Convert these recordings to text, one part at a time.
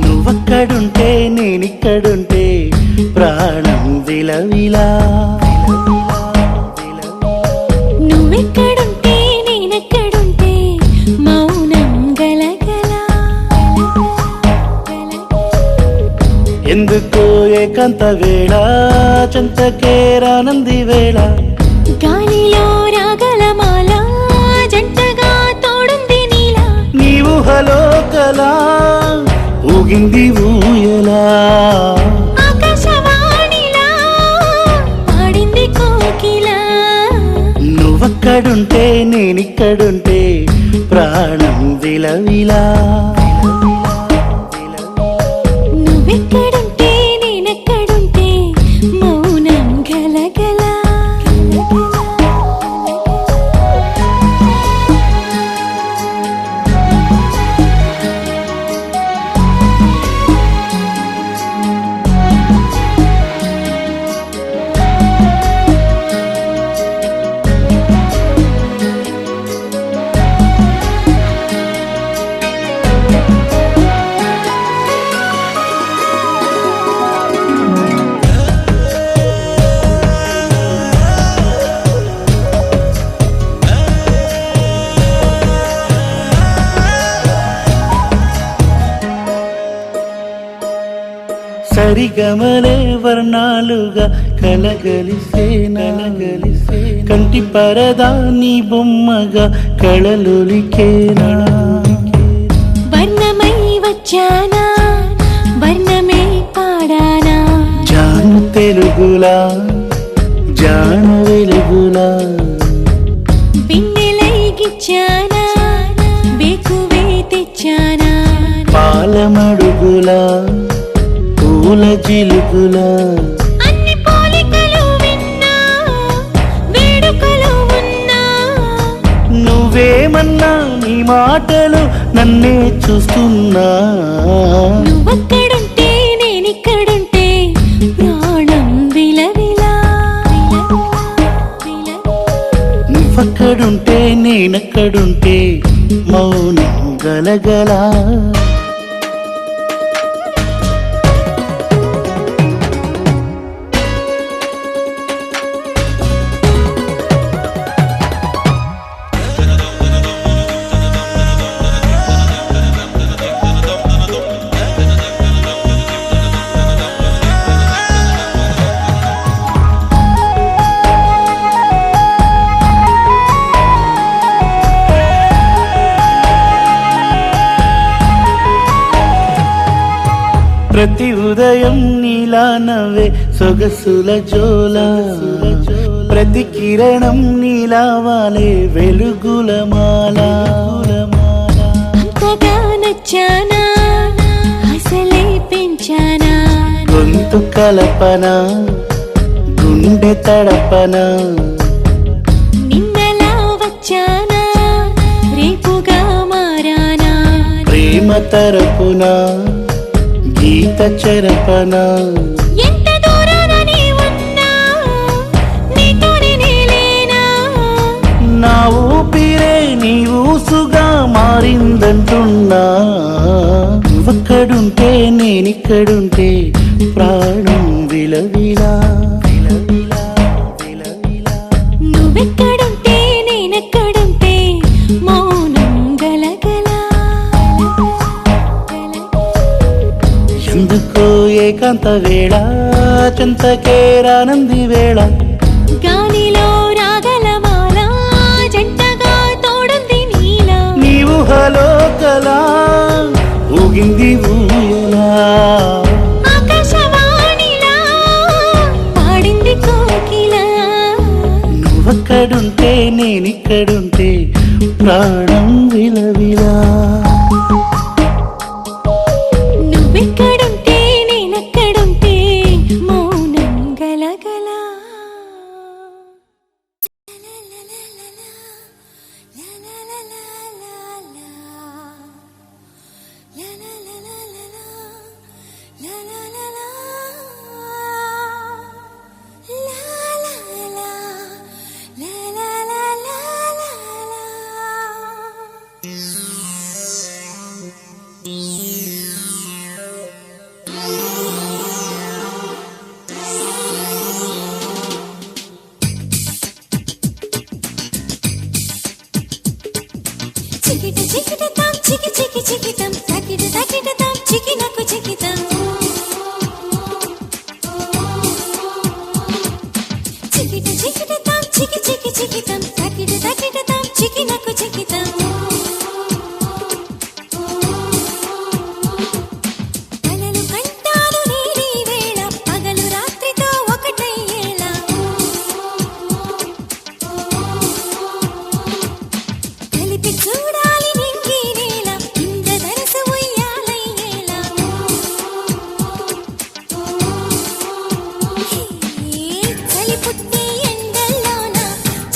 నువ్వక్కడుంటే నేనిక్కడుంటే ప్రాణం విలవిలా. నువ్వెక్కడుంటే నేనెక్కడుంటే మౌనం గలగల. ఎందుకో ఏకాంత వేళ చెంతకే రానంది వేళ. గాలిలో రాగలమాల జంటగా తోడుంది నీలా. నీవు హలో కలా ఊగింది ఊయలా. ఆకాశవాణిలా పాడింది కోకిలా. నువ్వక్కడుంటే నేనిక్కడుంటే ప్రాణం విలవిలా. నువ్వెక్కడుంటే నేనెక్కడుంటే మౌనం గలగల. సరిగమలే వర్ణాలుగా కలగలిసే నలగలిసే. కంటి పరదా నీ బొమ్మగా కళలొలికేనా. వర్ణమై వచ్చానా వర్ణమే పాడానా. జాను తెలుగులా జాను వెలుగులా. బిన్నెలై గిచ్చానా బేకువే తెచ్చానా. పాలమడుగులా పూల జిలుగులా. అన్ని పోలికలు విన్నా వేడుకలు ఉన్నా. నువ్వేమన్నా నీ మాటలు నన్నే చూస్తున్నా. నువ్వక్కడుంటే నేనిక్కడుంటే ప్రాణం విలవిలా. నువ్వక్కడుంటే నేనక్కడుంటే మౌనం గలగలా. ప్రతి ఉదయం నీలా నవ్వే సొగసుల జోల. ప్రతి కిరణం నీలా వాలే వెలుగుల మాల. అంతగా నచ్చానా అసలే పెంచానా. గొంతు కలపన గుండె తడపన. నిన్నలా వచ్చానా రేపుగా మారానా. ప్రేమ తరపున గీత చెరపన. ఎంత దూరాన నీ ఉన్నా నీతోనే నేలేనా. నా ఊపిరే నీ ఊసుగా మారిందంటున్నా. నువ్వక్కడుంటే నేనిక్కడుంటే ప్రాణం విలవిలా. నువ్వెక్కడుంటే నేనెక్కడుంటే మౌనం గలగల. ఎందుకో ఏకాంత వేళ చెంతకే రానంది వేళ. గాలిలో రాగలమాల జంటగా తోడుంది నీలా. నీవు హలో కలా ఊగింది ఊయలా. ఆకాశవాణిలా పాడింది కోకిలా. నువ్వక్క నువ్వెక్కడుంటే నేనిక్కడుంటే ప్రాణం విలవిలా. నువ్వెక్కడుంటే నేనెక్కడుంటే మౌనం గలగల. చికిట చికిట తాం చికి చికి చికితం తకిట తకిట తాం చికి నాకు చికితం. చికిట చికిట తాం చికి చికి చికితం తకిట తకిట తాం చికి నాకు చికితం. కలలు కంటాను నీలి వేళ పగలు రాత్రితో ఒకటయ్యేలా. కలిపి చూడాలి నింగి నేల ఇంద్రధనసు ఉయ్యాలయ్యేలా. చలి పుట్టి ఎండల్లోన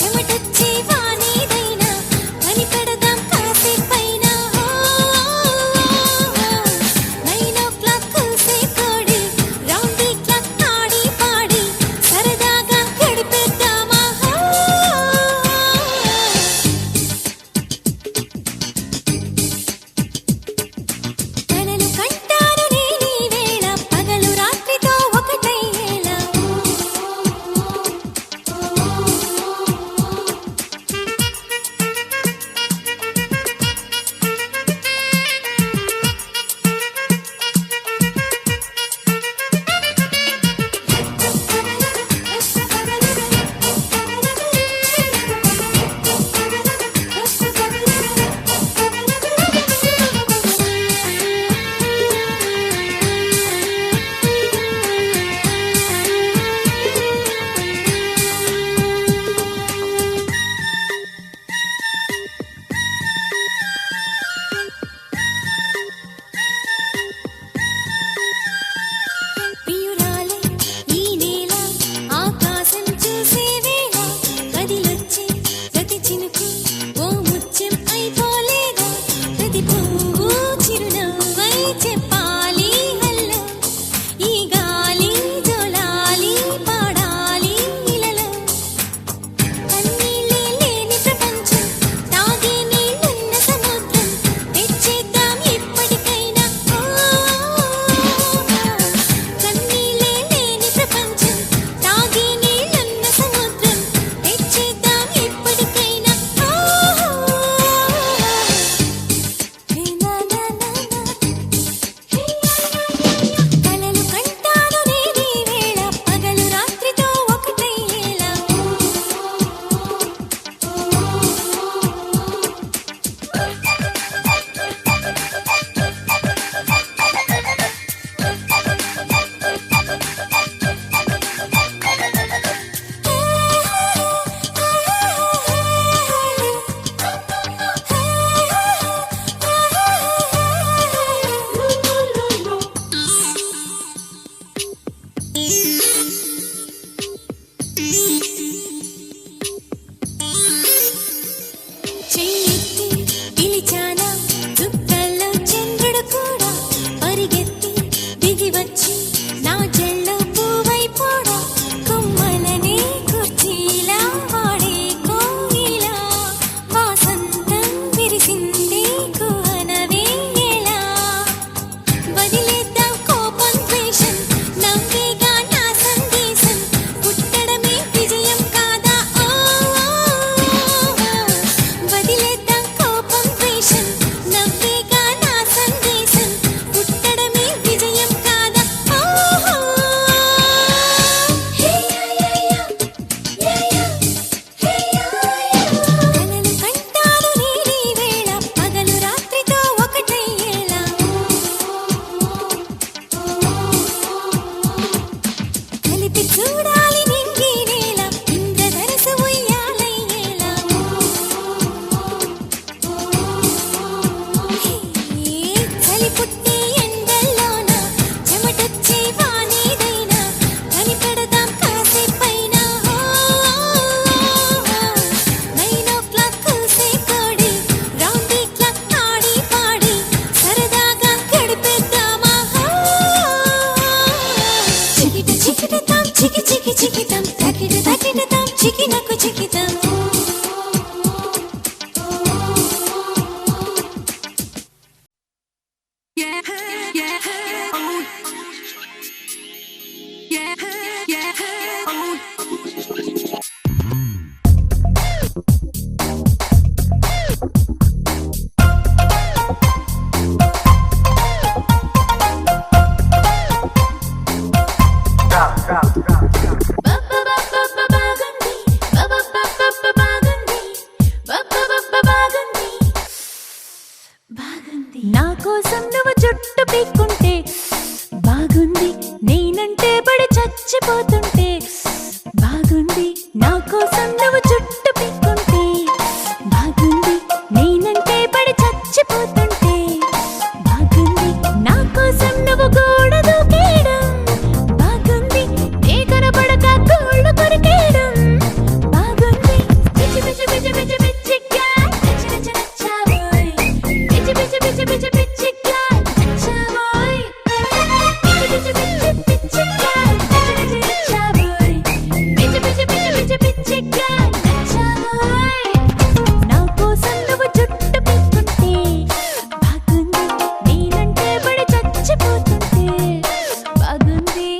చెమటొచ్చి వాన జీవితం నా కోసం నువ్వు జుట్టు పీక్కుంటే బాగుంది, నేనంటే పడి చచ్చిపోతుంటే బాగుంది. నా కోసం నువ్వు జుట్టు పీక్కుంటే బాగుంది, నేనంటే పడి చచ్చిపోతుంటే బాగుంది. నా కోసం నువ్వు గోడ దూకేయడం బాగుంది, నే కనబడక గోళ్ళు కొరికేయడం బాగుంది. పిచ్చి పిచ్చి పిచ్చి పిచ్చి పిచ్చిగా నచ్చి నచ్చి నచ్చావోయ్, పిచ్చి పిచ్చి పిచ్చి పిచ్చి పిచ్చిగా నచ్చావోయ్, పిచ్చి పిచ్చి పిచ్చి పిచ్చిగా నచ్చి నచ్చి నచ్చావోయ్, పిచ్చి పిచ్చి పిచ్చి పిచ్చి పిచ్చిగా నచ్చావోయ్. నా కోసం నువ్వు జుట్టు పీక్కుంటే బాగుంది, నేనంటే పడి చచ్చిపోతుంటే బాగుంది.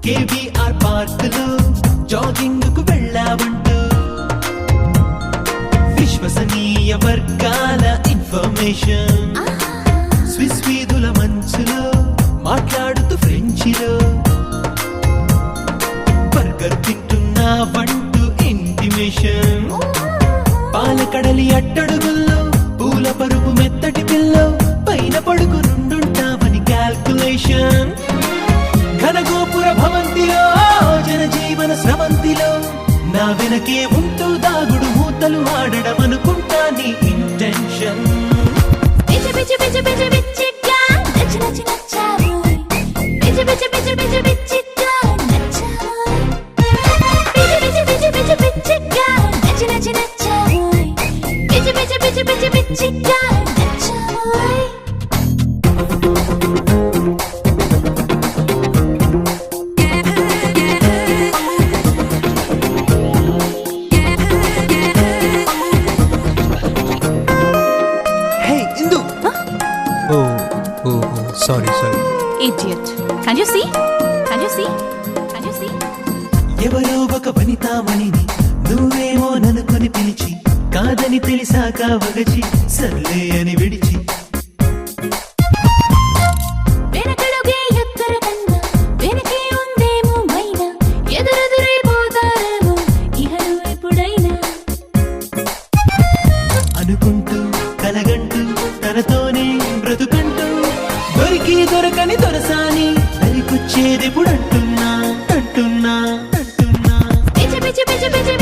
కేబీఆర్ పార్క్ లో జాగింగ్ కు వెళ్ళావంటూ విశ్వసనీయ వర్గాల ఇన్ఫర్మేషన్, స్విస్ వీధుల మంచులో మాట్లాడుతూ ఫ్రెంచిలో బర్గర్ తింటున్నావంటూ ఇంటిమేషన్, పాలకడలి అట్టడుగుల్లో పూల పరుపు మెత్తటి పిల్లో పైన పడుకు నుండుంటావని క్యాల్కులేషన్, ఘనగోపుర భవంతిలో జనజీవన స్రవంతిలో నా వెనకే ఉంటూ దాగుడు మూతలు ఆడడం అనుకుంటా నీ ఇంటెన్షన్. పిచ్చి పిచ్చి పిచ్చి పిచ్చి పిచ్చిగా నచ్చి నచ్చి నచ్చావోయ్, పిచ్చి పిచ్చి పిచ్చి పిచ్చి పిచ్చిగా నచ్చావోయ్, పిచ్చి పిచ్చి పిచ్చి పిచ్చి పిచ్చిగా నచ్చి నచ్చి నచ్చావోయ్, పిచ్చి పిచ్చి పిచ్చి పిచ్చి పిచ్చిగా నచ్చావోయ్. హే ఇందు, sorry Idiot. Can you see? Can you see? Can you see? ఎవరో ఒక వనితామణిని నువ్వేమో ననుకొని పిలిచి కాదని తెలిసాక వగచి సర్లే అని విడిచి వెనకడుగే ఎక్కర కన్నా వెనకే ఉందేమో మైనా, ఎదురెదురైపోతారేమో ఇహలు ఎప్పుడైనా అనుకుంటూ కలగంటూ తనతోనే బ్రతుకంటూ దొరికి దొరకని దొరసాని దరికొచ్చేదెప్పుడు అంటున్నా అంటున్నా అంటున్నా పిచ్చి పిచ్చి పిచ్చి పిచ్చి